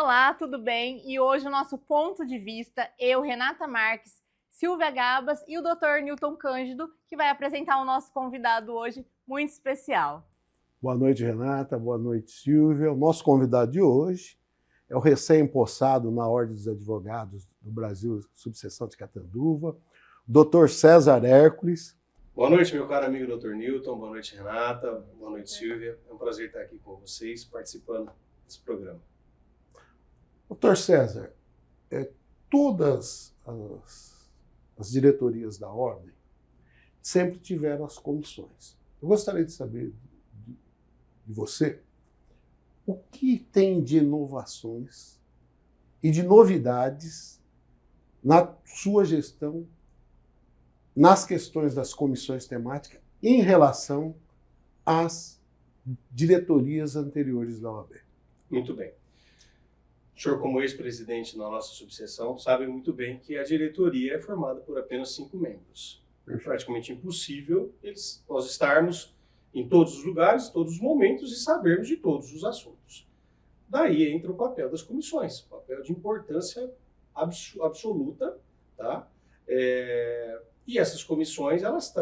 Olá, tudo bem? E hoje o nosso ponto de vista, eu, Renata Marques, Silvia Gabas e o Dr. Newton Cândido, que vai apresentar o nosso convidado hoje, muito especial. Boa noite, Renata. Boa noite, Silvia. O nosso convidado de hoje é o recém-empossado na Ordem dos Advogados do Brasil, subseção de Catanduva, o Dr. César Hércules. Boa noite, meu caro amigo Dr. Newton. Boa noite, Renata. Boa noite, Silvia. É um prazer estar aqui com vocês, participando desse programa. Dr. César, todas as diretorias da Ordem sempre tiveram as comissões. Eu gostaria de saber de você o que tem de inovações e de novidades na sua gestão nas questões das comissões temáticas em relação às diretorias anteriores da OAB. Muito bem. O senhor, como ex-presidente na nossa subseção, sabe muito bem que a diretoria é formada por apenas 5 membros. É praticamente impossível nós estarmos em todos os lugares, todos os momentos e sabermos de todos os assuntos. Daí entra o papel das comissões, papel de importância absoluta, tá? E essas comissões, elas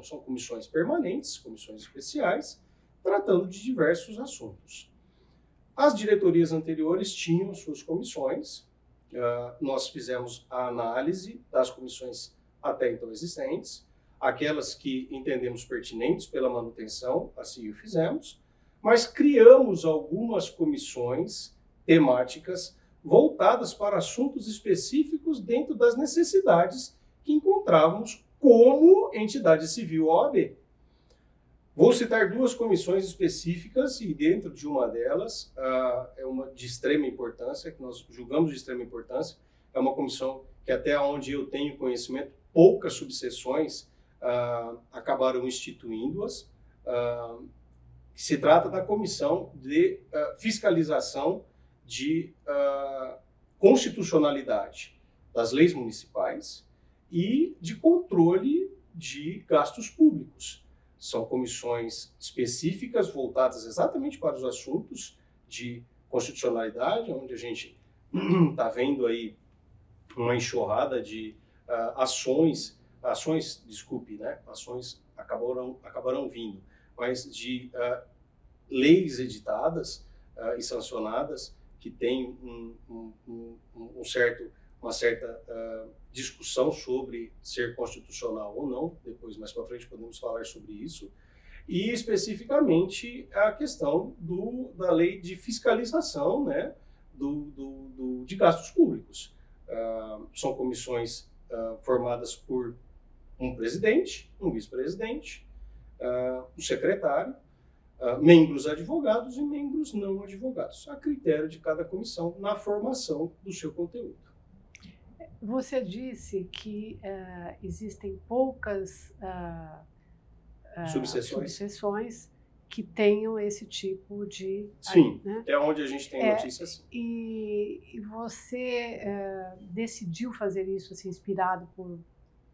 são comissões permanentes, comissões especiais, tratando de diversos assuntos. As diretorias anteriores tinham suas comissões, nós fizemos a análise das comissões até então existentes, aquelas que entendemos pertinentes pela manutenção, assim o fizemos, mas criamos algumas comissões temáticas voltadas para assuntos específicos dentro das necessidades que encontrávamos como entidade civil OAB. Vou citar 2 comissões específicas e dentro de uma delas é uma de extrema importância, que nós julgamos de extrema importância. É uma comissão que até onde eu tenho conhecimento, poucas subseções acabaram instituindo-as. Se trata da comissão de fiscalização de constitucionalidade das leis municipais e de controle de gastos públicos. São comissões específicas voltadas exatamente para os assuntos de constitucionalidade, onde a gente está vendo aí uma enxurrada de ações acabarão vindo, mas de leis editadas e sancionadas que têm uma certa discussão sobre ser constitucional ou não, depois mais para frente podemos falar sobre isso, e especificamente a questão da lei de fiscalização, né, de gastos públicos. São comissões formadas por um presidente, um vice-presidente, um secretário, membros advogados e membros não advogados, a critério de cada comissão na formação do seu conteúdo. Você disse que existem poucas subseções que tenham esse tipo de... Sim, né? É onde a gente tem notícias. E você decidiu fazer isso assim, inspirado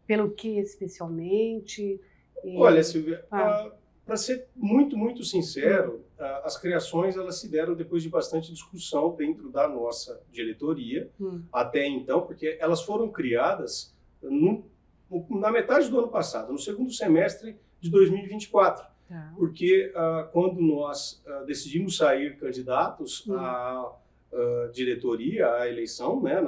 pelo que especialmente? Olha, Silvia, para ser muito, muito sincero, as criações elas se deram depois de bastante discussão dentro da nossa diretoria, até então, porque elas foram criadas na metade do ano passado, no segundo semestre de 2024. Porque quando nós decidimos sair candidatos à diretoria, à eleição, né,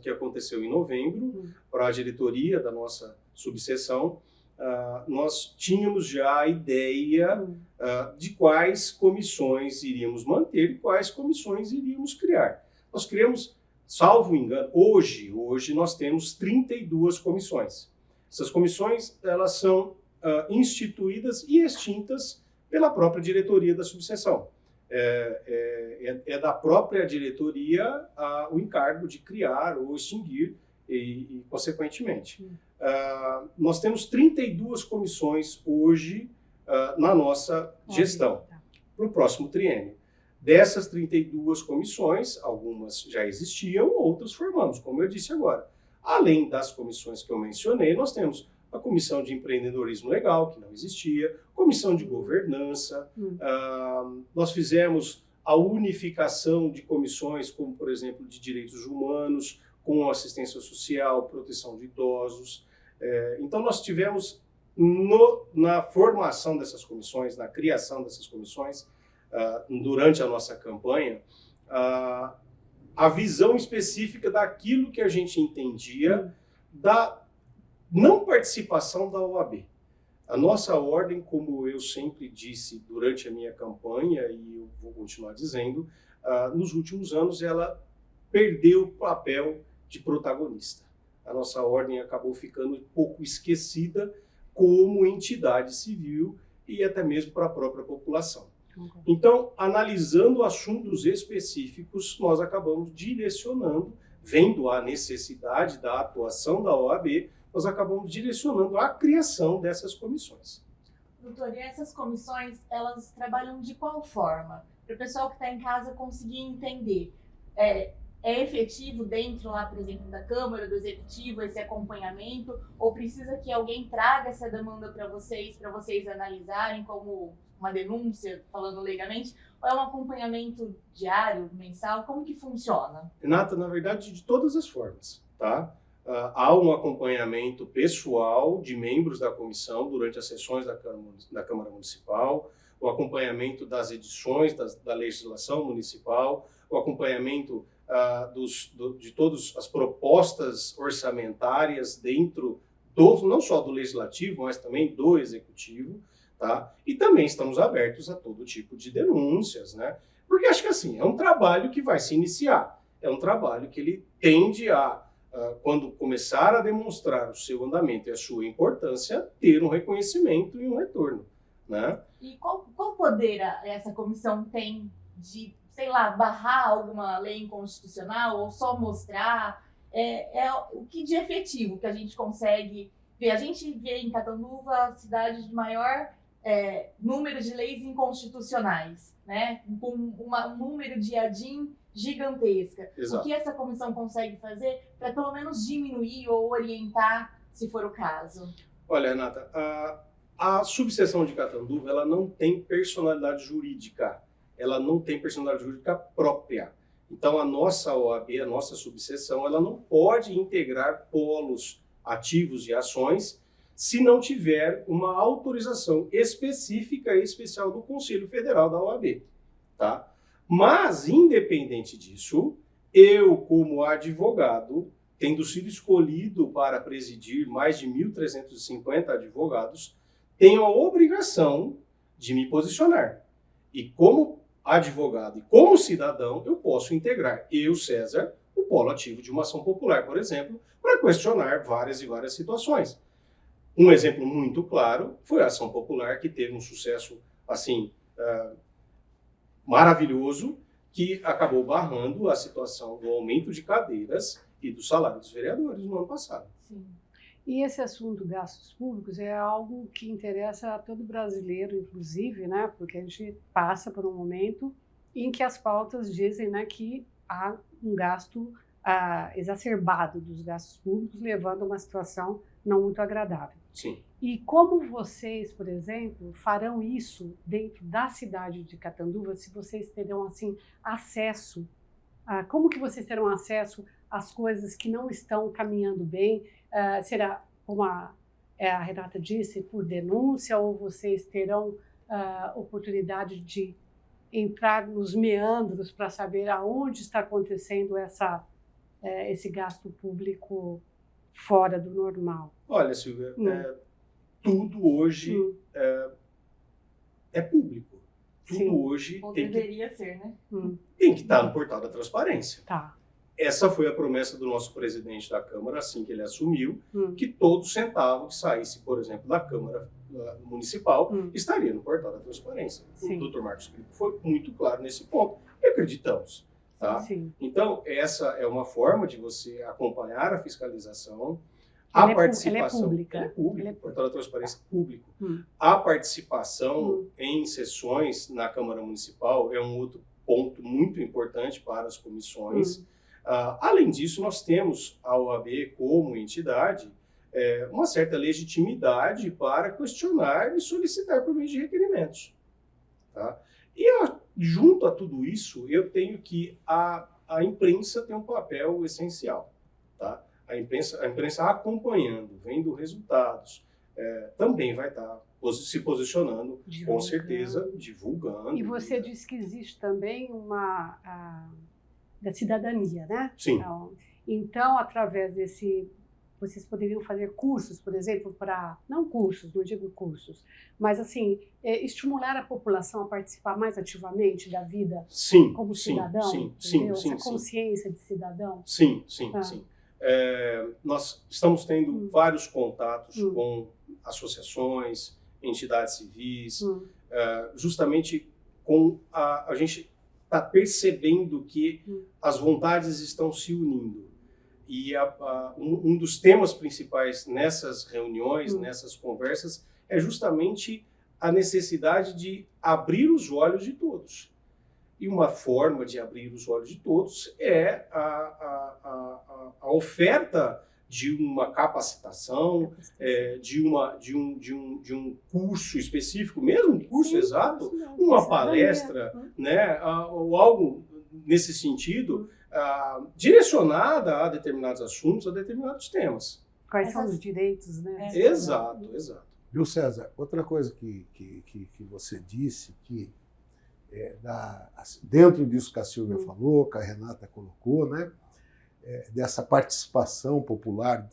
que aconteceu em novembro, para a diretoria da nossa subseção, nós tínhamos já a ideia de quais comissões iríamos manter e quais comissões iríamos criar. Nós criamos, salvo engano, hoje nós temos 32 comissões. Essas comissões elas são instituídas e extintas pela própria diretoria da subseção. É da própria diretoria o encargo de criar ou extinguir e consequentemente. Nós temos 32 comissões hoje na nossa gestão, para o próximo triênio. Dessas 32 comissões, algumas já existiam, outras formamos, como eu disse agora. Além das comissões que eu mencionei, nós temos a Comissão de Empreendedorismo Legal, que não existia, Comissão de Governança, nós fizemos a unificação de comissões, como, por exemplo, de direitos humanos, com assistência social, proteção de idosos. Então, nós tivemos, na formação dessas comissões, na criação dessas comissões, durante a nossa campanha, a visão específica daquilo que a gente entendia da não participação da OAB. A nossa ordem, como eu sempre disse durante a minha campanha, e eu vou continuar dizendo, nos últimos anos ela perdeu o papel de protagonista. A nossa ordem acabou ficando um pouco esquecida como entidade civil e até mesmo para a própria população. Então, analisando assuntos específicos, nós acabamos direcionando, vendo a necessidade da atuação da OAB, nós acabamos direcionando a criação dessas comissões. Doutor, e essas comissões, elas trabalham de qual forma? Para o pessoal que está em casa conseguir entender. É efetivo dentro lá, por exemplo, da Câmara, do Executivo, esse acompanhamento? Ou precisa que alguém traga essa demanda para vocês analisarem como uma denúncia, falando legalmente? Ou é um acompanhamento diário, mensal? Como que funciona? Renata, na verdade, de todas as formas, tá? Há um acompanhamento pessoal de membros da comissão durante as sessões da Câmara Municipal, o acompanhamento das edições da legislação municipal, o acompanhamento de todas as propostas orçamentárias dentro não só do Legislativo, mas também do Executivo, tá? E também estamos abertos a todo tipo de denúncias, né? Porque acho que assim, é um trabalho que vai se iniciar, é um trabalho que ele tende a, quando começar a demonstrar o seu andamento e a sua importância, ter um reconhecimento e um retorno, né? E qual poder essa comissão tem de, sei lá, barrar alguma lei inconstitucional ou só mostrar? O que de efetivo que a gente consegue ver? A gente vê em Catanduva a cidade de maior número de leis inconstitucionais, né? Com um número de ADIM gigantesca. Exato. O que essa comissão consegue fazer para pelo menos diminuir ou orientar, se for o caso? Olha, Renata, a subseção de Catanduva, ela não tem personalidade jurídica. Ela não tem personalidade jurídica própria. Então, a nossa OAB, a nossa subseção, ela não pode integrar polos ativos de ações se não tiver uma autorização específica e especial do Conselho Federal da OAB, tá? Mas, independente disso, eu, como advogado, tendo sido escolhido para presidir mais de 1.350 advogados, tenho a obrigação de me posicionar. E como advogado e como cidadão, eu posso integrar, eu, César, o polo ativo de uma ação popular, por exemplo, para questionar várias e várias situações. Um exemplo muito claro foi a ação popular, que teve um sucesso assim maravilhoso, que acabou barrando a situação do aumento de cadeiras e do salário dos vereadores no ano passado. Sim. E esse assunto gastos públicos é algo que interessa a todo brasileiro, inclusive, né? Porque a gente passa por um momento em que as pautas dizem, né, que há um gasto exacerbado dos gastos públicos, levando a uma situação não muito agradável. Sim. E como vocês, por exemplo, farão isso dentro da cidade de Catanduva, se vocês terão assim acesso, como que vocês terão acesso às coisas que não estão caminhando bem? Será, como a Renata disse, por denúncia, ou vocês terão oportunidade de entrar nos meandros para saber aonde está acontecendo esse gasto público fora do normal? Olha, Silvia, tudo hoje é público. Tudo Sim. hoje Ou tem deveria ser, né? que estar no portal da transparência. Tá. Essa foi a promessa do nosso presidente da Câmara, assim que ele assumiu, que todo centavo que saísse, por exemplo, da Câmara Municipal, estaria no portal da transparência. Sim. O Dr. Marcos Crico foi muito claro nesse ponto e acreditamos. Tá? Sim. Então, essa é uma forma de você acompanhar a fiscalização, Ela a é participação. pública. Ela é pública, Ela é o portal da transparência é público. Hum. A participação em sessões na Câmara Municipal é um outro ponto muito importante para as comissões. Além disso, nós temos a OAB como entidade uma certa legitimidade para questionar e solicitar por meio de requerimentos. Tá? Junto a tudo isso, eu tenho que a imprensa tem um papel essencial, tá? A imprensa acompanhando, vendo resultados, também vai estar se posicionando, com certeza, divulgando. E você disse que existe também da cidadania, né? Sim. Então, através vocês poderiam fazer cursos, por exemplo, não cursos, não digo cursos, mas assim, estimular a população a participar mais ativamente da vida como cidadão, essa consciência de cidadão. Sim. Nós estamos tendo vários contatos com associações, entidades civis, justamente com a gente está percebendo que as vontades estão se unindo. E um dos temas principais nessas reuniões, nessas conversas, é justamente a necessidade de abrir os olhos de todos. E uma forma de abrir os olhos de todos é a oferta de uma capacitação, de um curso específico, mesmo um curso exato, uma palestra, né, ou algo nesse sentido, direcionada a determinados assuntos, a determinados temas. Quais são os direitos, né? Exato. Viu, César? Outra coisa que você disse, que dentro disso que a Silvia falou, que a Renata colocou, né, dessa participação popular,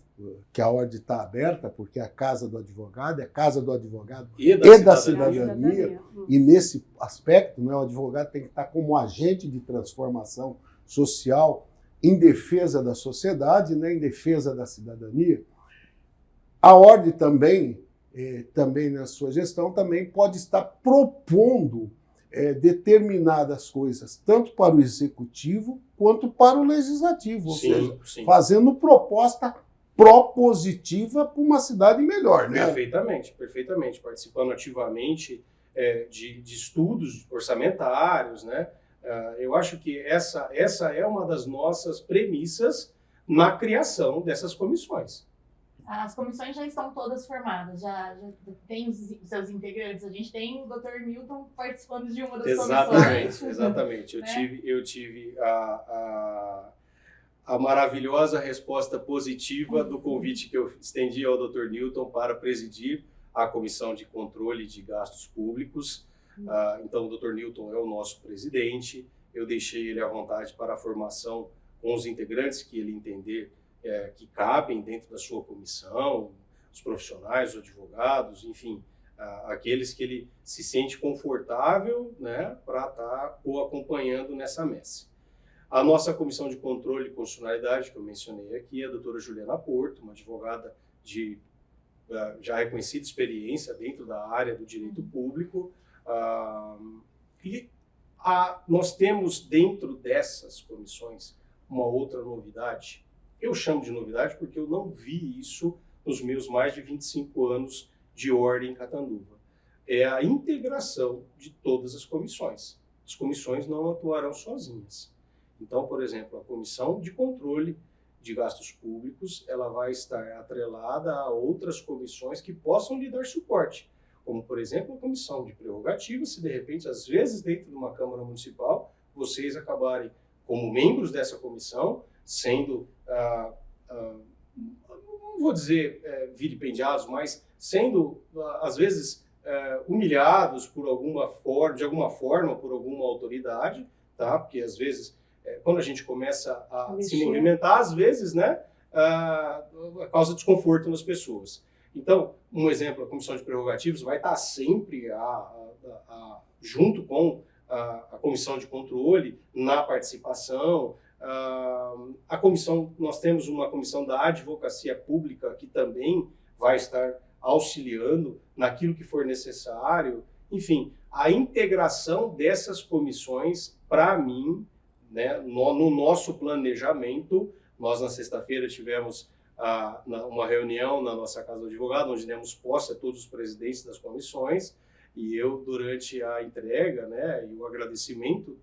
que a ordem está aberta, porque a Casa do Advogado é a Casa do Advogado e da cidadania. E nesse aspecto, né, o advogado tem que estar como agente de transformação social em defesa da sociedade, né, em defesa da cidadania. A ordem também na sua gestão, também pode estar propondo determinadas coisas, tanto para o executivo quanto para o legislativo, ou seja, fazendo proposta propositiva para uma cidade melhor, né? Perfeitamente, participando ativamente de estudos orçamentários, né? Eu acho que essa é uma das nossas premissas na criação dessas comissões. As comissões já estão todas formadas, já tem os seus integrantes. A gente tem o Dr. Newton participando de uma das comissões. Exatamente. Eu tive a maravilhosa resposta positiva do convite que eu estendi ao Dr. Newton para presidir a Comissão de Controle de Gastos Públicos. Então, o Dr. Newton é o nosso presidente. Eu deixei ele à vontade para a formação com os integrantes que ele entender que cabem dentro da sua comissão, os profissionais, os advogados, enfim, aqueles que ele se sente confortável, né, para estar acompanhando nessa messe. A nossa Comissão de Controle e Constitucionalidade, que eu mencionei aqui, é a doutora Juliana Porto, uma advogada de já reconhecida experiência dentro da área do direito público, nós temos dentro dessas comissões uma outra novidade. Eu chamo de novidade porque eu não vi isso nos meus mais de 25 anos de ordem em Catanduva. É a integração de todas as comissões. As comissões não atuarão sozinhas. Então, por exemplo, a Comissão de Controle de Gastos Públicos, ela vai estar atrelada a outras comissões que possam lhe dar suporte, como, por exemplo, a Comissão de Prerrogativas, se de repente, às vezes, dentro de uma Câmara Municipal, vocês acabarem, como membros dessa comissão, sendo, não vou dizer vilipendiados, mas sendo, às vezes, humilhados por de alguma forma, por alguma autoridade, tá? Porque, às vezes, quando a gente começa a se movimentar, às vezes, né, causa desconforto nas pessoas. Então, um exemplo, a Comissão de Prerrogativas vai estar sempre junto com a Comissão de Controle na participação. Nós temos uma comissão da Advocacia Pública que também vai estar auxiliando naquilo que for necessário. Enfim, a integração dessas comissões, para mim, né, no nosso planejamento, nós na sexta-feira tivemos uma reunião na nossa Casa do Advogado, onde demos posse a todos os presidentes das comissões, e eu, durante a entrega, né, e o agradecimento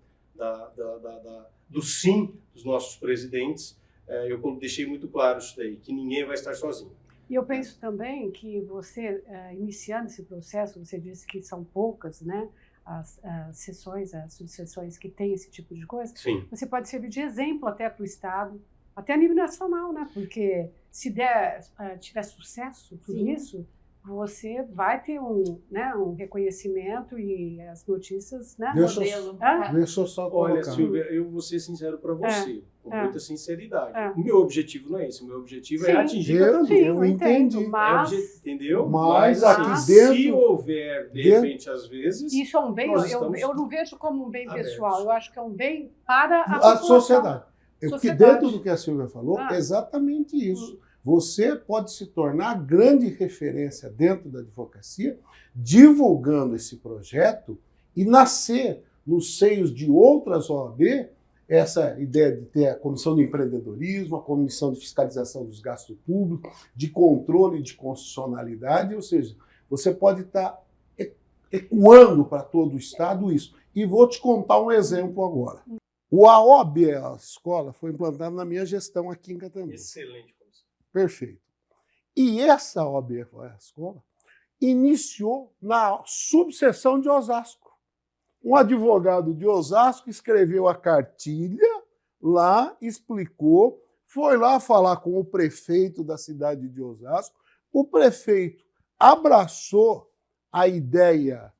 do sim dos nossos presidentes, eu deixei muito claro isso daí, que ninguém vai estar sozinho. E eu penso também que você, iniciando esse processo, você disse que são poucas, né, as seções, as subseções que têm esse tipo de coisa, Sim. você pode servir de exemplo até para o Estado, até a nível nacional, né? Porque se tiver sucesso tudo Sim. isso, você vai ter um reconhecimento e as notícias, né? Modelo. Deixa eu só Olha, colocar. Silvia, eu vou ser sincero para você, com muita sinceridade. É. O meu objetivo não é esse, o meu objetivo Sim. é atingir Eu- Catanduva. Sim, eu eu entendo, entendi. mas Entendeu? Mas assim, aqui se dentro- houver, de dentro- repente, às vezes, isso é um bem, nós estamos eu não vejo como um bem abertos. pessoal, eu acho que é um bem para a A população. sociedade. Porque Sociedade. dentro do que a Silvia falou, Ah. é exatamente isso. Você pode se tornar grande referência dentro da advocacia, divulgando esse projeto e nascer nos seios de outras OAB essa ideia de ter a comissão de empreendedorismo, a comissão de fiscalização dos gastos públicos, de controle de constitucionalidade, ou seja, você pode estar ecoando para todo o Estado isso. E vou te contar um exemplo agora. O AOB, a escola, foi implantado na minha gestão aqui em Catanduva. excelente. Perfeito. E essa OAB, a escola, iniciou na subseção de Osasco. Um advogado de Osasco escreveu a cartilha lá, explicou, foi lá falar com o prefeito da cidade de Osasco. O prefeito abraçou a ideia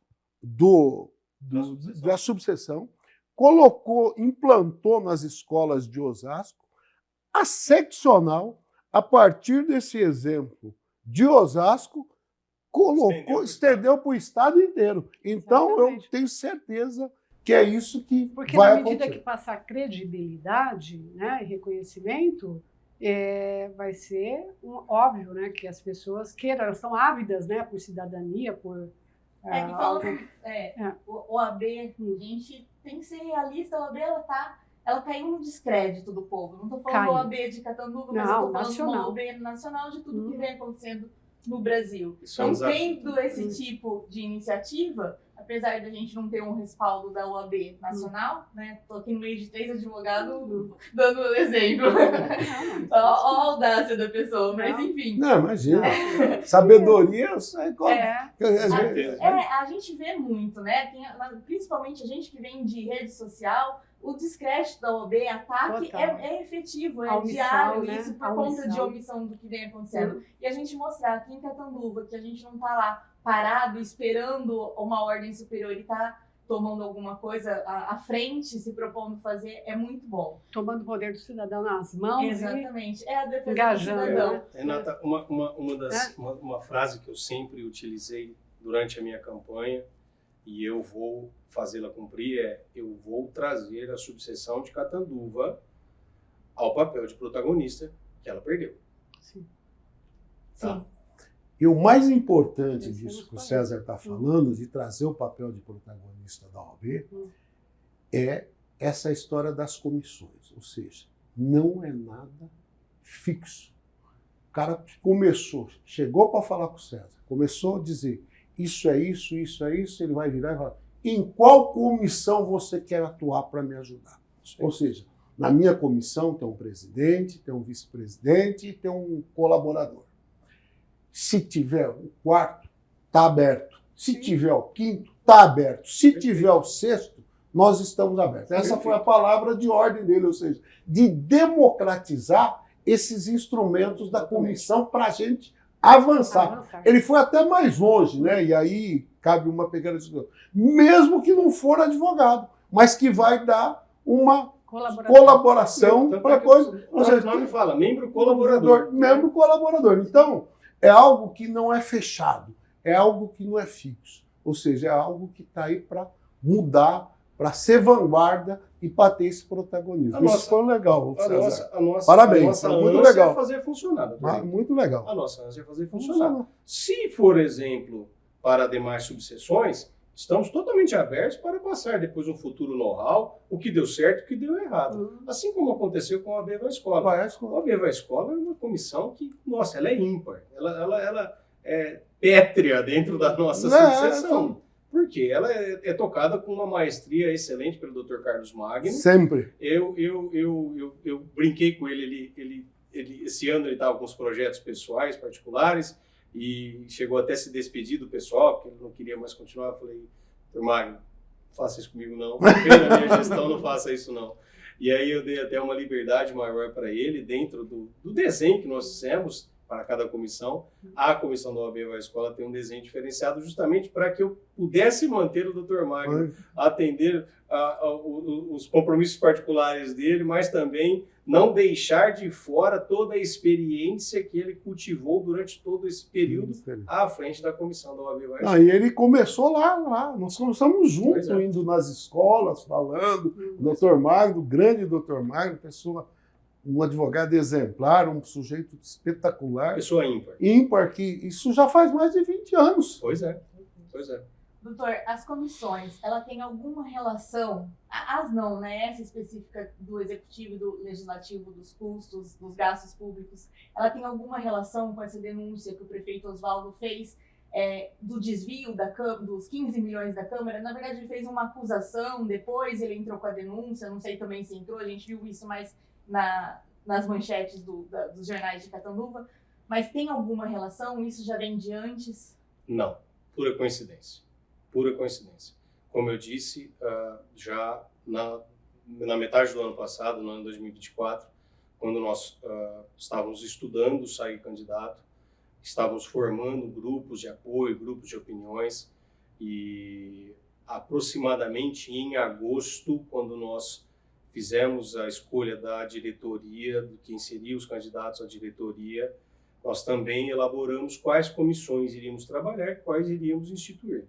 da subseção, colocou, implantou nas escolas de Osasco a seccional. A partir desse exemplo de Osasco, estendeu para o estado inteiro. Então, Exatamente. eu tenho certeza que é isso que Porque vai na medida acontecer. que passar credibilidade, né, e reconhecimento, vai ser óbvio, né, que as pessoas queiram, elas são ávidas, né, por cidadania, por Que falando, o OAB, a gente tem que ser realista, a OAB ela caiu no descrédito do povo. Não estou falando Caiu. do OAB de Catanduva, mas Não, eu estou falando nacional. do OAB nacional de tudo que vem acontecendo no Brasil. Isso é um Então, desafio. tendo esse tipo de iniciativa, apesar de a gente não ter um respaldo da OAB nacional, né? Estou aqui no meio de 3 advogados dando exemplo. Ó a audácia da pessoa, mas Não. enfim. Não, imagina. Sabedoria, eu sei como. A gente vê muito, né? Principalmente a gente que vem de rede social, o descrédito da OAB, ataque Total. é efetivo, é A omissão, diário, né? isso por A conta de omissão. omissão do que vem acontecendo. E a gente mostrar aqui em Catanduva que a gente não está lá parado, esperando uma ordem superior e está tomando alguma coisa à frente, se propondo fazer, é muito bom. Tomando o poder do cidadão nas mãos. Exatamente. É a defesa Engajando, do cidadão. né? Renata, uma frase que eu sempre utilizei durante a minha campanha, e eu vou fazê-la cumprir, eu vou trazer a subseção de Catanduva ao papel de protagonista que ela perdeu. Sim. Tá? Sim. E o mais importante Esse disso é que o o César está falando, de trazer o papel de protagonista da OAB, é essa história das comissões. Ou seja, não é nada fixo. O cara chegou para falar com o César, começou a dizer isso é isso, isso é isso, ele vai virar e falar em qual comissão você quer atuar para me ajudar? Ou seja, na minha comissão tem um presidente, tem um vice-presidente e tem um colaborador. Se tiver o quarto, está aberto. Se tiver o quinto, está aberto. Se tiver o sexto, nós estamos abertos. Essa foi a palavra de ordem dele, ou seja, de democratizar esses instrumentos da comissão para a gente avançar. Ele foi até mais longe, né? E aí cabe uma pequena discussão. Mesmo que não for advogado, mas que vai dar uma colaboração para coisa. Ou seja, o nome fala, membro colaborador. Membro colaborador. Então, é algo que não é fechado, é algo que não é fixo. Ou seja, é algo que está aí para mudar, para ser vanguarda e para ter esse protagonismo. Isso foi legal, César. Parabéns, a nossa muito ânsia legal. é fazer funcionar. Muito legal. A nossa ânsia é fazer funcionar. Se for exemplo para demais subseções, estamos totalmente abertos para passar depois um futuro know-how, o que deu certo e o que deu errado. Assim como aconteceu com a OAB Vai Escola. A OAB Vai Escola é uma comissão que, nossa, ela é ímpar. Ela é pétrea dentro da nossa subseção. Porque ela é tocada com uma maestria excelente pelo Dr. Carlos Magno. Sempre. Eu brinquei com ele, esse ano ele estava com os projetos pessoais, particulares, e chegou até a se despedir do pessoal, porque ele não queria mais continuar. Eu falei, Dr. Magno, faça isso comigo não, pela minha gestão não faça isso não. E aí eu dei até uma liberdade maior para ele, dentro do desenho que nós fizemos para cada comissão. A comissão da OAB Vai à Escola tem um desenho diferenciado justamente para que eu pudesse manter o Dr. Magno, atender os compromissos particulares dele, mas também não deixar de fora toda a experiência que ele cultivou durante todo esse período à frente da comissão da OAB Vai à Escola. E ele começou lá. Nós começamos juntos, indo nas escolas, falando. O Dr. Magno, o grande Dr. Magno, pessoa, um advogado exemplar, um sujeito espetacular. Pessoa ímpar. Ímpar, que isso já faz mais de 20 anos. Pois é. Doutor, as comissões, ela tem alguma relação, as não, né? Essa específica do executivo e do legislativo, dos custos, dos gastos públicos, ela tem alguma relação com essa denúncia que o prefeito Oswaldo fez do desvio dos 15 milhões da Câmara? Na verdade, ele fez uma acusação, depois ele entrou com a denúncia, não sei também se entrou, a gente viu isso mais nas manchetes dos jornais de Catanduva, mas tem alguma relação? Isso já vem de antes? Não, pura coincidência. Pura coincidência. Como eu disse, já na metade do ano passado, no ano 2024, quando nós estávamos estudando sair candidato, estávamos formando grupos de apoio, grupos de opiniões, e aproximadamente em agosto, quando nós fizemos a escolha da diretoria, de quem seriam os candidatos à diretoria, nós também elaboramos quais comissões iríamos trabalhar, quais iríamos instituir.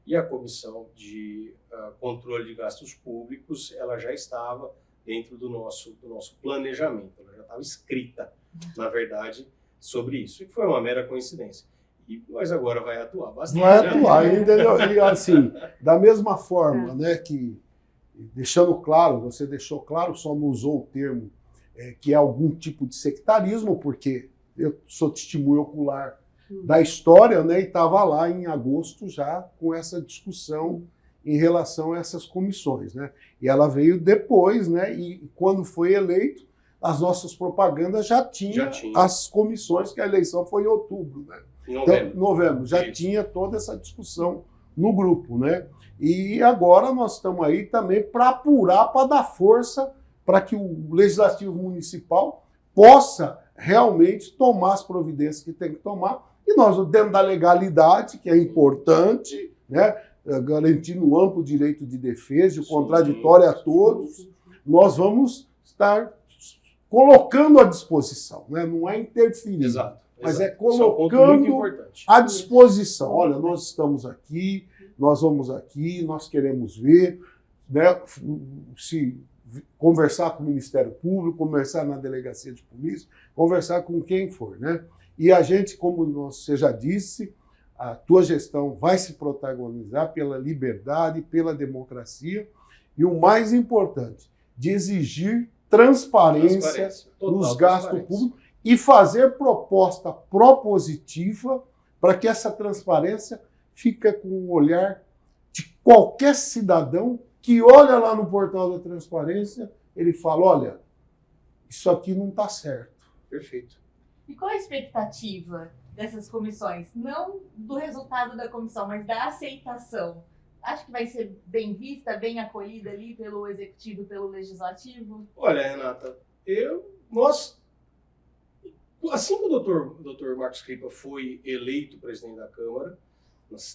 E a comissão de controle de gastos públicos, ela já estava dentro do nosso planejamento, ela já estava escrita, na verdade, sobre isso. E foi uma mera coincidência. Mas agora vai atuar bastante. Vai atuar, entendeu? E assim, da mesma forma, né, que, deixando claro, você deixou claro, só não usou o termo que é algum tipo de sectarismo, porque eu sou testemunho ocular da história, né, e estava lá em agosto já com essa discussão em relação a essas comissões, né? E ela veio depois, né? E quando foi eleito, as nossas propagandas já tinha as comissões, que a eleição foi em outubro, né? Em novembro. Já tinha toda essa discussão no grupo, né? E agora nós estamos aí também para apurar, para dar força para que o Legislativo Municipal possa realmente tomar as providências que tem que tomar. E nós, dentro da legalidade, que é importante, né, garantindo o amplo direito de defesa, o contraditório a todos, nós vamos estar colocando à disposição, né? Não é interferir, mas é colocando à disposição. Olha, nós estamos aqui, nós vamos aqui, nós queremos ver, né, se conversar com o Ministério Público, conversar na delegacia de polícia, conversar com quem for, né? E a gente, como você já disse, a tua gestão vai se protagonizar pela liberdade, pela democracia e o mais importante, de exigir transparência nos gastos públicos e fazer proposta propositiva para que essa transparência fique com o olhar de qualquer cidadão que olha lá no portal da transparência, ele fala, olha, isso aqui não está certo. Perfeito. E qual a expectativa dessas comissões? Não do resultado da comissão, mas da aceitação. Acho que vai ser bem vista, bem acolhida ali pelo Executivo e pelo Legislativo? Olha, Renata, assim que o Dr. Marcos Cripa foi eleito presidente da Câmara,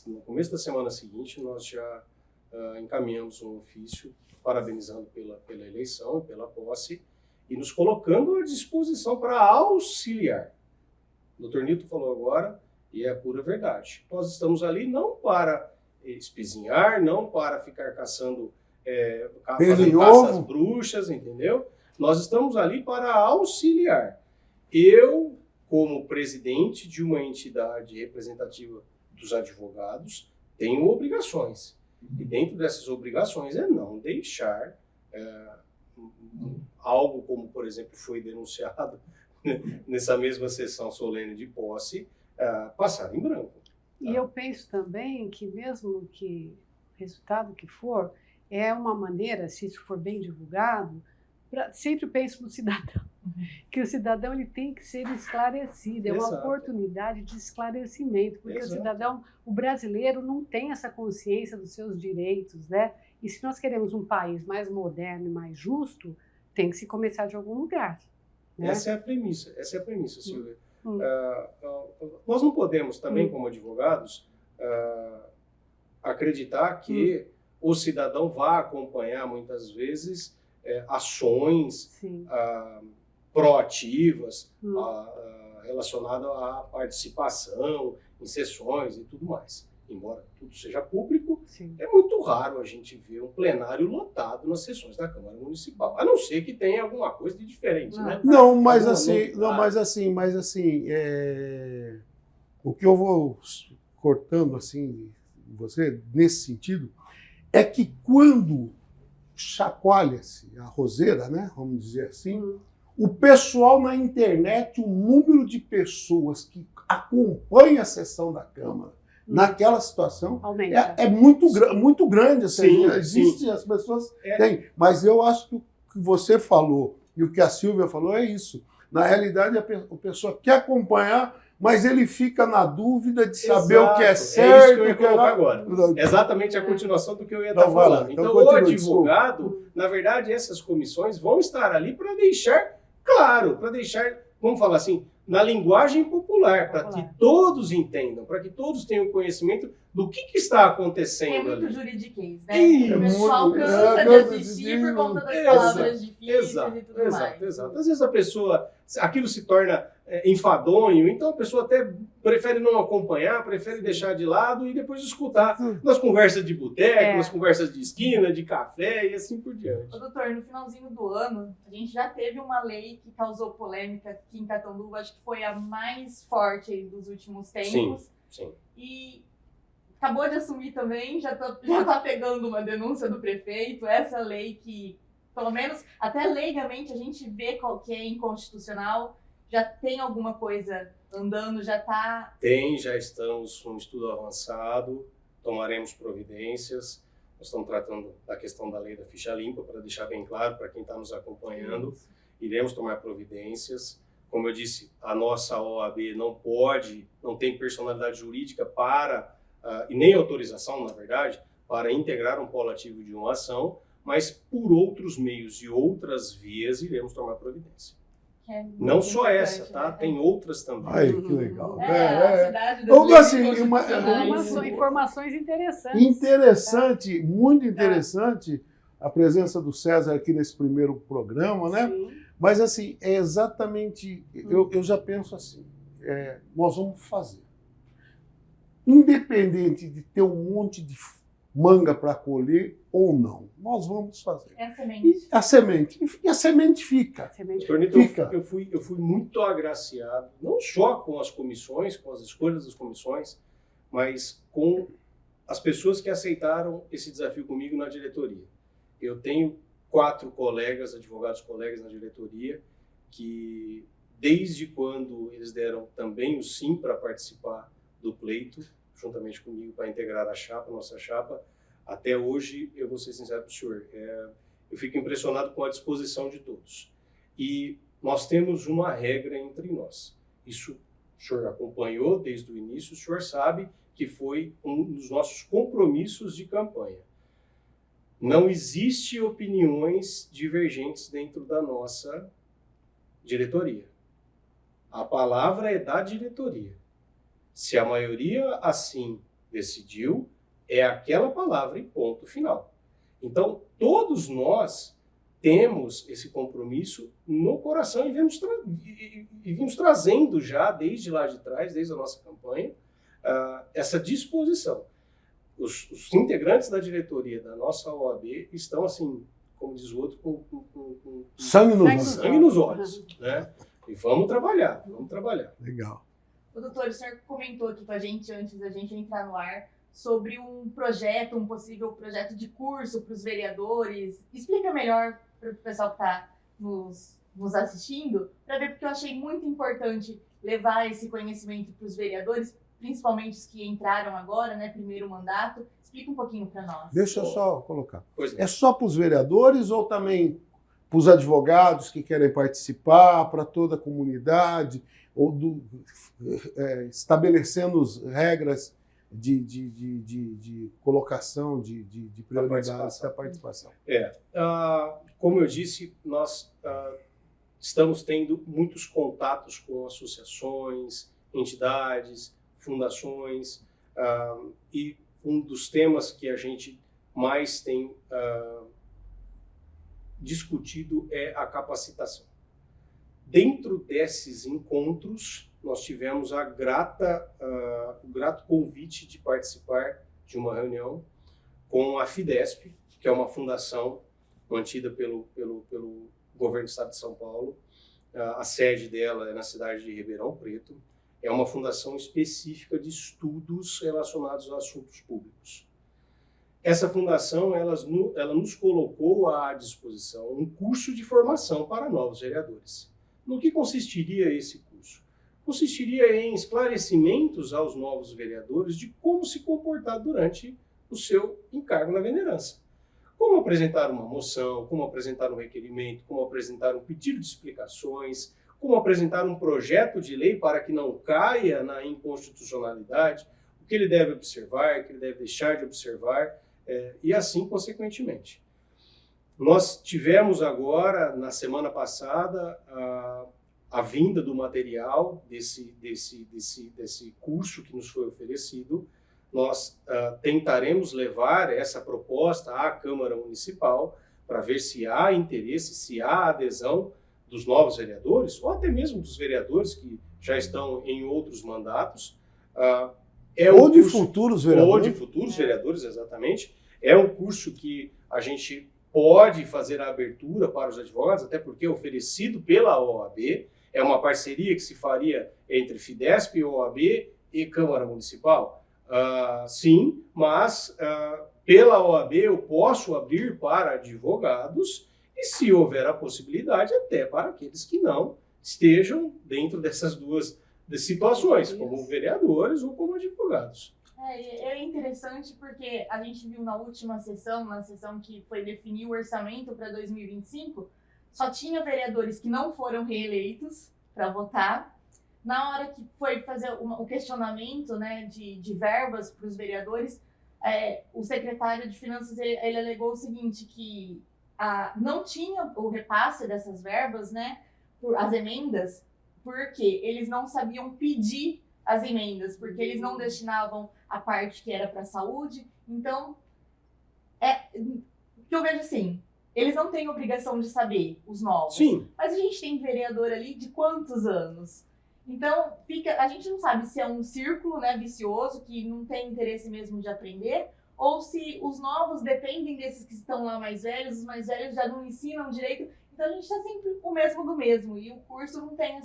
no começo da semana seguinte, nós já encaminhamos um ofício parabenizando pela eleição e pela posse e nos colocando à disposição para auxiliar. O Dr. Nilton falou agora, e é a pura verdade. Nós estamos ali não para espezinhar, não para ficar caçando, fazendo caça às bruxas, entendeu? Nós estamos ali para auxiliar. Eu, como presidente de uma entidade representativa dos advogados, tenho obrigações. E dentro dessas obrigações é não deixar algo como, por exemplo, foi denunciado nessa mesma sessão solene de posse, passar em branco. E eu penso também que mesmo que o resultado que for, é uma maneira, se isso for bem divulgado, sempre penso no cidadão, que o cidadão ele tem que ser esclarecido, é uma Exato. oportunidade de esclarecimento, porque Exato. o cidadão, o brasileiro não tem essa consciência dos seus direitos, né? E se nós queremos um país mais moderno e mais justo, tem que se começar de algum lugar. Né? Essa é a premissa, Silvia. Nós não podemos também, como advogados, acreditar que o cidadão vá acompanhar, muitas vezes, ações proativas relacionadas à participação em sessões e tudo mais. Embora tudo seja público, é muito raro a gente ver um plenário lotado nas sessões da Câmara Municipal, a não ser que tenha alguma coisa de diferente, né? Não, mas Alguma assim, o que eu vou cortando assim você nesse sentido é que quando chacoalha-se a roseira, né, vamos dizer assim, o pessoal na internet, o número de pessoas que acompanha a sessão da Câmara naquela situação é muito grande. Assim, existe, as pessoas têm. Mas eu acho que o que você falou e o que a Silvia falou é isso. Na realidade, a pessoa quer acompanhar, mas ele fica na dúvida de saber o que é certo. É isso que eu ia colocar agora. Exatamente a continuação do que eu ia estar falando. Então, o advogado, na verdade, essas comissões vão estar ali para deixar claro, vamos falar assim, na linguagem popular, para que todos entendam, para que todos tenham conhecimento do que está acontecendo ali. É muito juridiquês, né? O pessoal cansa de assistir por conta das palavras difíceis e tudo mais. Exato. Às vezes a pessoa, aquilo se torna enfadonho, então a pessoa até prefere não acompanhar, prefere deixar de lado e depois escutar nas conversas de boteco, nas conversas de esquina, de café e assim por diante. Ô, doutor, no finalzinho do ano, a gente já teve uma lei que causou polêmica aqui em Catanduva, acho que foi a mais forte aí dos últimos tempos. Sim. E acabou de assumir também, já tá pegando uma denúncia do prefeito, essa lei que, pelo menos, até legalmente a gente vê qual que é inconstitucional. Já tem alguma coisa andando, já estamos com um estudo avançado, tomaremos providências. Nós estamos tratando da questão da lei da ficha limpa, para deixar bem claro para quem está nos acompanhando. Iremos tomar providências. Como eu disse, a nossa OAB não tem personalidade jurídica e nem autorização, na verdade, para integrar um polo ativo de uma ação, mas por outros meios e outras vias iremos tomar providência. Não só essa, tá? Tem outras também. Ai, que legal. A cidade das informações interessantes. Muito interessante a presença do César aqui nesse primeiro programa, né? Sim. Mas assim, é exatamente, eu já penso assim, nós vamos fazer. Independente de ter um monte de manga para colher ou não, nós vamos fazer. É a semente. E a semente fica. Eu fui muito agraciado, não só com as comissões, com as escolhas das comissões, mas com as pessoas que aceitaram esse desafio comigo na diretoria. Eu tenho 4 advogados colegas na diretoria, que desde quando eles deram também o sim para participar do pleito, juntamente comigo, para integrar a nossa chapa, até hoje, eu vou ser sincero para o senhor, eu fico impressionado com a disposição de todos. E nós temos uma regra entre nós. Isso o senhor acompanhou desde o início, o senhor sabe que foi um dos nossos compromissos de campanha. Não existe opiniões divergentes dentro da nossa diretoria. A palavra é da diretoria. Se a maioria assim decidiu, é aquela palavra e ponto final. Então, todos nós temos esse compromisso no coração e vimos trazendo já, desde lá de trás, desde a nossa campanha, essa disposição. Os integrantes da diretoria da nossa OAB estão, assim, como diz o outro, com sangue nos olhos. Né? E vamos trabalhar. Legal. O doutor, o senhor comentou aqui com a gente, antes da gente entrar no ar, sobre um possível projeto de curso para os vereadores. Explica melhor para o pessoal que está nos assistindo, para ver, porque eu achei muito importante levar esse conhecimento para os vereadores, principalmente os que entraram agora, né, primeiro mandato. Explica um pouquinho para nós. Deixa eu só colocar. Pois é só para os vereadores ou também para os advogados que querem participar, para toda a comunidade, estabelecendo regras de colocação de prioridades da participação. Como eu disse, nós estamos tendo muitos contatos com associações, entidades, fundações, e um dos temas que a gente mais tem discutido é a capacitação. Dentro desses encontros, nós tivemos o grato convite de participar de uma reunião com a Fidesp, que é uma fundação mantida pelo governo do estado de São Paulo. A sede dela é na cidade de Ribeirão Preto. É uma fundação específica de estudos relacionados a assuntos públicos. Essa fundação ela nos colocou à disposição um curso de formação para novos vereadores. No que consistiria esse curso? Consistiria em esclarecimentos aos novos vereadores de como se comportar durante o seu encargo na vereança. Como apresentar uma moção, como apresentar um requerimento, como apresentar um pedido de explicações, como apresentar um projeto de lei para que não caia na inconstitucionalidade, o que ele deve observar, o que ele deve deixar de observar, e assim consequentemente. Nós tivemos agora, na semana passada, a vinda do material desse curso que nos foi oferecido. Nós tentaremos levar essa proposta à Câmara Municipal para ver se há interesse, se há adesão dos novos vereadores, ou até mesmo dos vereadores que já estão em outros mandatos. Ou de futuros vereadores. Ou de futuros vereadores, exatamente. É um curso que a gente pode fazer a abertura para os advogados, até porque é oferecido pela OAB, é uma parceria que se faria entre Fidesp, OAB e Câmara Municipal. Sim, mas pela OAB eu posso abrir para advogados e, se houver a possibilidade, até para aqueles que não estejam dentro dessas duas situações, como vereadores ou como advogados. É interessante porque a gente viu na última sessão, na sessão que foi definir o orçamento para 2025, só tinha vereadores que não foram reeleitos para votar. Na hora que foi fazer o questionamento, né, de verbas para os vereadores, o secretário de Finanças ele alegou o seguinte, que não tinha o repasse dessas verbas, né, as emendas, porque eles não sabiam pedir as emendas, porque eles não destinavam a parte que era para a saúde. Então, o que eu vejo assim, eles não têm obrigação de saber, os novos. Sim. Mas a gente tem vereador ali de quantos anos? Então, a gente não sabe se é um círculo, né, vicioso, que não tem interesse mesmo de aprender, ou se os novos dependem desses que estão lá mais velhos, os mais velhos já não ensinam direito. Então, a gente está sempre o mesmo do mesmo. E o curso não tem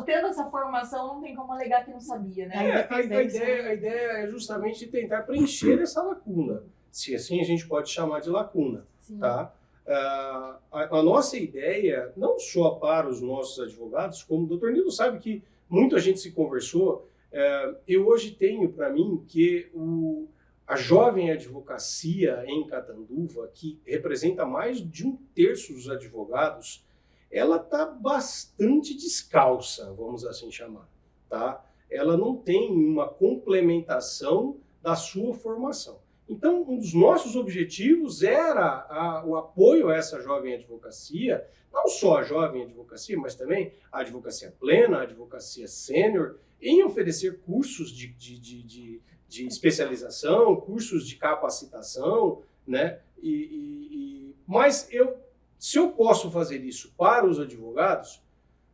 tendo essa formação, não tem como alegar que não sabia, né? A ideia é justamente tentar preencher essa lacuna, se assim a gente pode chamar de lacuna. Sim. Tá? A nossa ideia, não só para os nossos advogados, como o doutor Nilo sabe que muita gente se conversou, eu hoje tenho para mim que a jovem advocacia em Catanduva, que representa mais de 1/3 dos advogados, ela está bastante descalça, vamos assim chamar. Tá? Ela não tem uma complementação da sua formação. Então, um dos nossos objetivos era o apoio a essa jovem advocacia, não só a jovem advocacia, mas também a advocacia plena, a advocacia sênior, em oferecer cursos de especialização, cursos de capacitação, né? Mas se eu posso fazer isso para os advogados,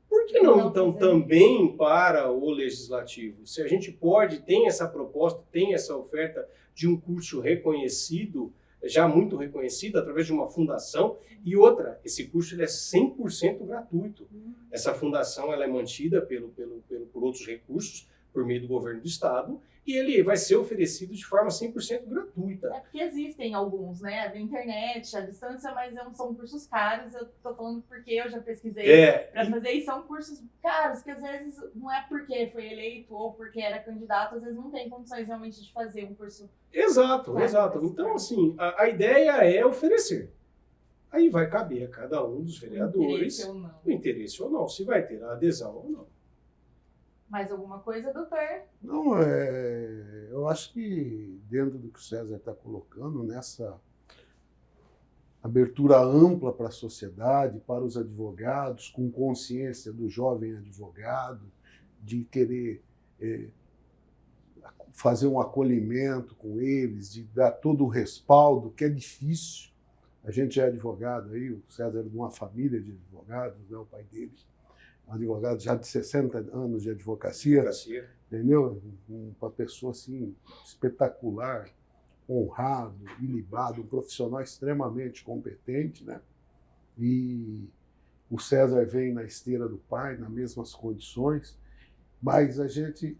por que não então também para o legislativo? Se a gente tem essa proposta, tem essa oferta de um curso reconhecido, já muito reconhecido, através de uma fundação, e outra, esse curso ele é 100% gratuito. Essa fundação ela é mantida por outros recursos, por meio do governo do estado, e ele vai ser oferecido de forma 100% gratuita. É porque existem alguns, né, da internet, à distância, mas são cursos caros. Eu tô falando porque eu já pesquisei para fazer, e são cursos caros, que às vezes não é porque foi eleito ou porque era candidato, às vezes não tem condições realmente de fazer um curso. Exato. Então, assim, a ideia é oferecer. Aí vai caber a cada um dos vereadores Interesse ou não. o interesse ou não, se vai ter a adesão ou não. Mais alguma coisa, doutor? Não, eu acho que dentro do que o César está colocando, nessa abertura ampla para a sociedade, para os advogados, com consciência do jovem advogado, de querer fazer um acolhimento com eles, de dar todo o respaldo, que é difícil. A gente é advogado aí, o César é de uma família de advogados, né, o pai dele, um advogado já de 60 anos de advocacia, entendeu? Uma pessoa assim espetacular, honrado, ilibado, um profissional extremamente competente, né? E o César vem na esteira do pai, nas mesmas condições, mas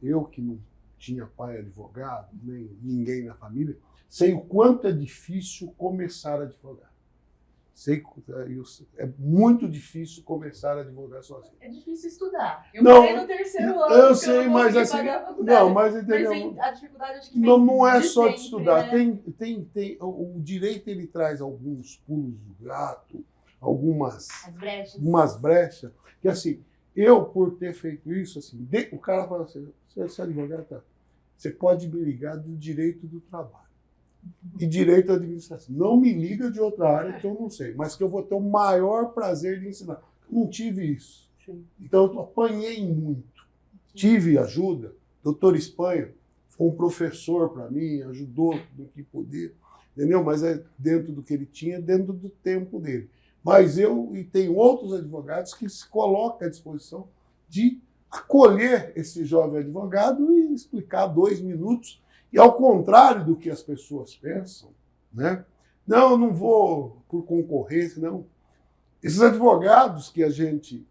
eu que não tinha pai advogado, nem ninguém na família, sei o quanto é difícil começar a advogar. É muito difícil começar a advogar sozinho. É difícil estudar. Eu Não, parei no terceiro ano. eu sei, não mas consegui assim, pagar a faculdade. não, mas entendeu? Mas a dificuldade acho que Não é de só de sempre, estudar. né? O direito ele traz alguns pulos do gato, algumas As brechas. que assim, eu por ter feito isso, assim, o cara fala assim, você é advogado, tá? Você pode me ligar do direito do trabalho e direito à administração. Não me liga de outra área que eu não sei, mas que eu vou ter o maior prazer de ensinar. Eu não tive isso. Sim. Então eu apanhei muito. Tive ajuda. Doutor Espanha foi um professor para mim, ajudou no que podia, entendeu? Mas é dentro do que ele tinha, dentro do tempo dele. Mas eu e tem outros advogados que se colocam à disposição de acolher esse jovem advogado e explicar 2 minutos. E ao contrário do que as pessoas pensam, né? Não, eu não vou por concorrência, não. Esses advogados que a gente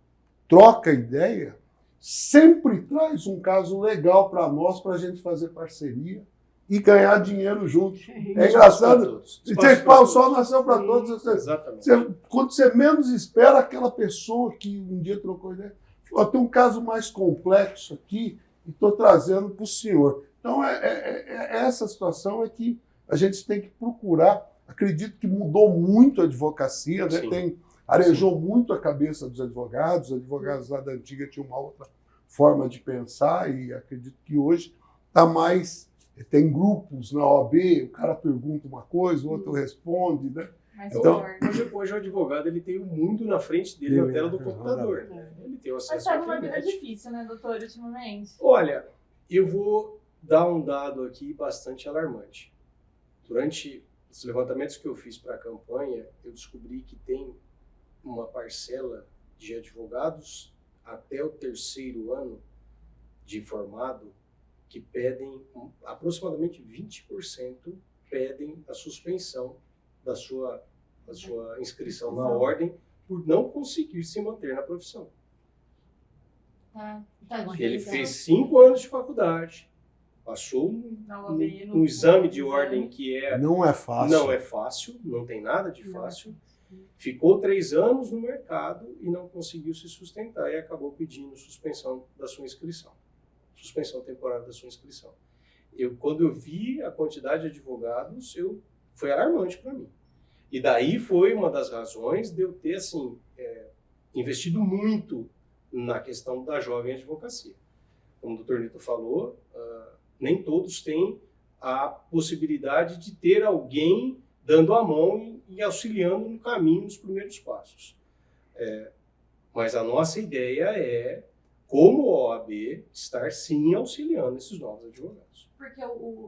troca ideia sempre traz um caso legal para nós, para a gente fazer parceria e ganhar dinheiro junto. É engraçado. Esse pau só nasceu para todos. Exatamente. Quando você menos espera, aquela pessoa que um dia trocou ideia, falou, tem um caso mais complexo aqui e estou trazendo para o senhor. Então, essa situação é que a gente tem que procurar. Acredito que mudou muito a advocacia, né? Arejou muito a cabeça dos advogados. Os advogados lá da antiga tinham uma outra forma de pensar e acredito que hoje está mais... Tem grupos na OAB, o cara pergunta uma coisa, o outro responde, né? Então, hoje o advogado ele tem o mundo na frente dele, na tela do computador. Né? Ele tem o acesso Mas está à numa vida internet. difícil, né, doutor, ultimamente? Olha, eu vou dar um dado aqui bastante alarmante. Durante os levantamentos que eu fiz para a campanha, eu descobri que tem uma parcela de advogados até o 3º ano de formado que pedem, aproximadamente 20% pedem a suspensão da sua inscrição na ordem por não conseguir se manter na profissão. Ele fez 5 anos de faculdade, passou um exame de ordem que não é fácil. Não é fácil, não tem nada de fácil. Ficou 3 anos no mercado e não conseguiu se sustentar e acabou pedindo suspensão da sua inscrição. Suspensão temporária da sua inscrição. Quando eu vi a quantidade de advogados, foi alarmante para mim. E daí foi uma das razões de eu ter assim, investido muito na questão da jovem advocacia. Como o doutor Nito falou, nem todos têm a possibilidade de ter alguém dando a mão e auxiliando no caminho, nos primeiros passos. Mas a nossa ideia é, como OAB, estar sim auxiliando esses novos advogados. Porque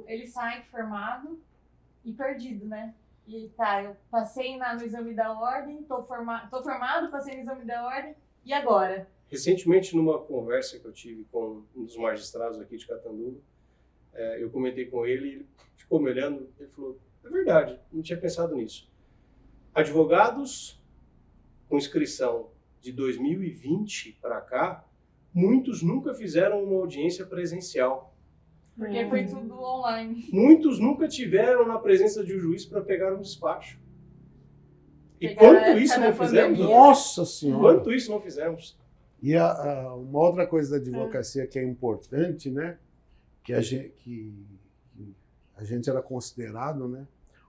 ele sai formado e perdido, né? E eu passei no exame da ordem, tô formado, passei no exame da ordem, e agora? Recentemente, numa conversa que eu tive com um dos magistrados aqui de Catanduva, eu comentei com ele, ele ficou me olhando, ele falou, é verdade, não tinha pensado nisso. Advogados com inscrição de 2020 para cá, muitos nunca fizeram uma audiência presencial. Porque foi tudo online. Muitos nunca tiveram na presença de um juiz para pegar um despacho. E quanto isso não fizemos? Nossa Senhora! Quanto isso não fizemos? E uma outra coisa da advocacia que é importante, né? Que a gente era considerado, né?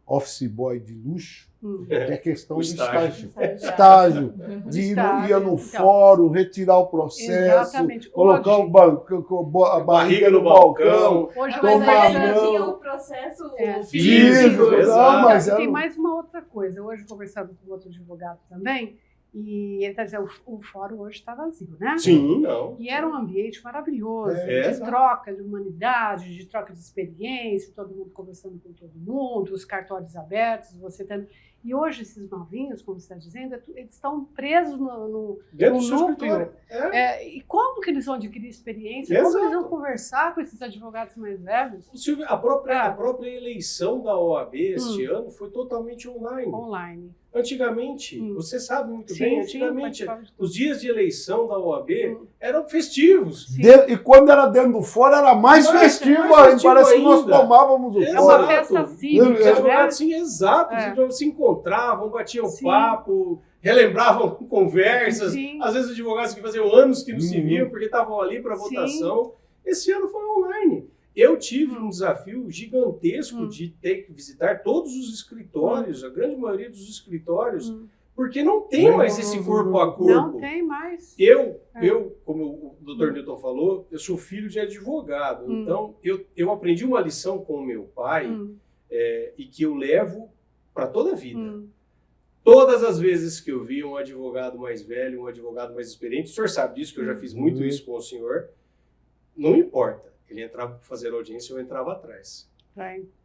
office boy de luxo, que é questão O de estágio. estágio, de ir ia no fórum, retirar o processo, Exatamente. colocar a barriga no balcão. Hoje tomar vai Mas aí não. tinha o processo Físico, Não, exato. mas Tem era- mais uma outra coisa. Hoje, conversando com outro advogado também, e ele está dizendo o fórum hoje está vazio, né? Sim, não. E era um ambiente maravilhoso, É. de troca de humanidade, de troca de experiência, todo mundo conversando com todo mundo, os cartórios abertos, você tendo... E hoje esses novinhos, como você está dizendo, eles estão presos no Dentro no do seu núcleo. escritório. É. E como que eles vão adquirir experiência? Como Exato. eles vão conversar com esses advogados mais velhos? Silvia, a própria eleição da OAB este ano foi totalmente online. Online. Antigamente, você sabe muito Sim, bem, sim, antigamente participava de tudo. os dias de eleição da OAB eram festivos. Sim. E quando era dentro do fórum, era mais festivo mais ainda. festivo Parece que nós ainda. tomávamos o É É uma fórum. festa Exato. cívica, Os né? advogados, sim, exato. É. Os advogados se encontravam, batiam Sim. papo, relembravam conversas. Sim. Às vezes advogados que faziam anos que não se Uhum. viam porque estavam ali para Sim. votação. Esse ano foi online. Eu tive um desafio gigantesco de ter que visitar todos os escritórios, a grande maioria dos escritórios, porque não tem mais esse corpo a corpo. Não tem mais. Eu, como o Dr. Newton falou, eu sou filho de advogado. Então, eu aprendi uma lição com o meu pai e que eu levo para toda a vida. Todas as vezes que eu vi um advogado mais velho, um advogado mais experiente, o senhor sabe disso, que eu já fiz muito isso com o senhor, não importa. Ele entrava para fazer audiência, eu entrava atrás.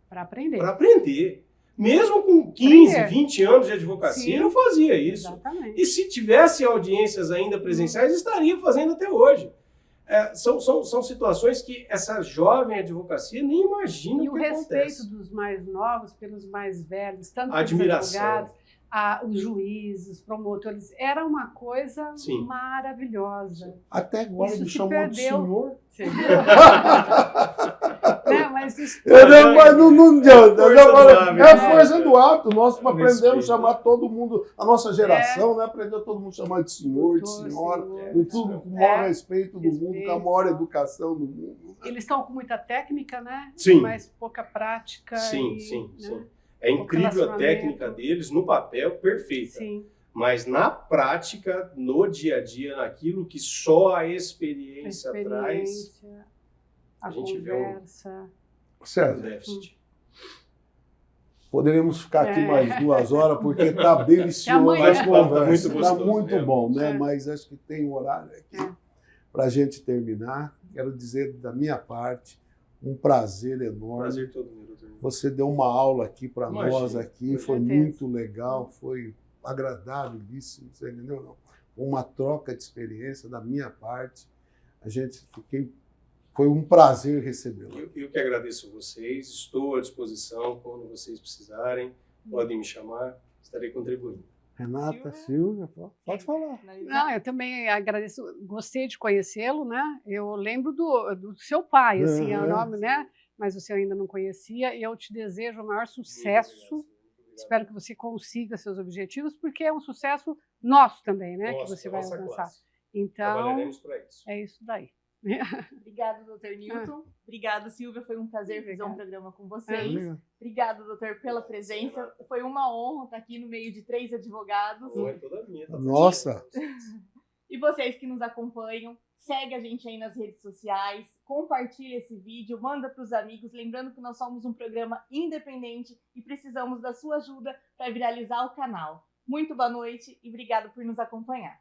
Para aprender. Para aprender. Mesmo com 15, Aprender. 20 anos de advocacia, Sim. eu fazia isso. Exatamente. E se tivesse audiências ainda presenciais, estaria fazendo até hoje. São situações que essa jovem advocacia nem imagina E o o que respeito acontece. dos mais novos pelos mais velhos, tanto pelos Admiração. advogados, os juízes, os promotores, era uma coisa Sim. maravilhosa. Até agora Isso me se chamou de perdeu. senhor. Você viu? Né, mas isso Mas não adianta. Força do Agora, hábito, é a né? força do hábito. Nós aprendemos Respeito. a chamar todo mundo, a nossa geração, né? Aprendeu todo mundo a chamar de senhor, de Doutor, senhora, senhor. com tudo com o maior respeito do mundo, com a maior Respeito. educação do mundo. eles estão com muita técnica, né? Sim. Mas pouca prática. Sim, e, sim, né? sim. É incrível a relacionamento. técnica deles no papel, perfeita. Sim. Mas na prática, no dia a dia, naquilo que só a experiência, traz, Experiência, a gente vê conversa. um César, déficit. poderíamos ficar aqui mais 2 horas, porque está delicioso amanhã- as conversas. Tá muito Está gostoso, muito né? bom, né? É. Mas acho que tem um horário aqui para a gente terminar. Quero dizer da minha parte, um prazer enorme. Prazer todo mundo. doutor. Você deu uma aula aqui para Imagina, nós aqui, com foi certeza. muito legal, foi agradabilíssimo, você entendeu? Não? Uma troca de experiência da minha parte. Foi um prazer recebê-lo. Eu que agradeço vocês, estou à disposição quando vocês precisarem, podem me chamar, estarei contribuindo. Renata, Silvia, pode falar. Não, eu também agradeço, gostei de conhecê-lo, né? Eu lembro do seu pai, assim, é o nome, né? Mas você ainda não conhecia, e eu te desejo o maior sucesso. Espero que você consiga seus objetivos, porque é um sucesso nosso também, né? Que você vai alcançar. Então, Trabalharemos para isso. é isso daí. Obrigada, doutor Newton. Obrigada, Silvia. Foi um prazer fazer um Obrigada. programa com vocês. Obrigado. Obrigada, doutor, pela presença. Foi uma honra estar aqui no meio de 3 advogados. Não é toda minha. Tá Nossa. E vocês que nos acompanham, segue a gente aí nas redes sociais, compartilha esse vídeo, manda para os amigos, lembrando que nós somos um programa independente e precisamos da sua ajuda para viralizar o canal. Muito boa noite e obrigado por nos acompanhar.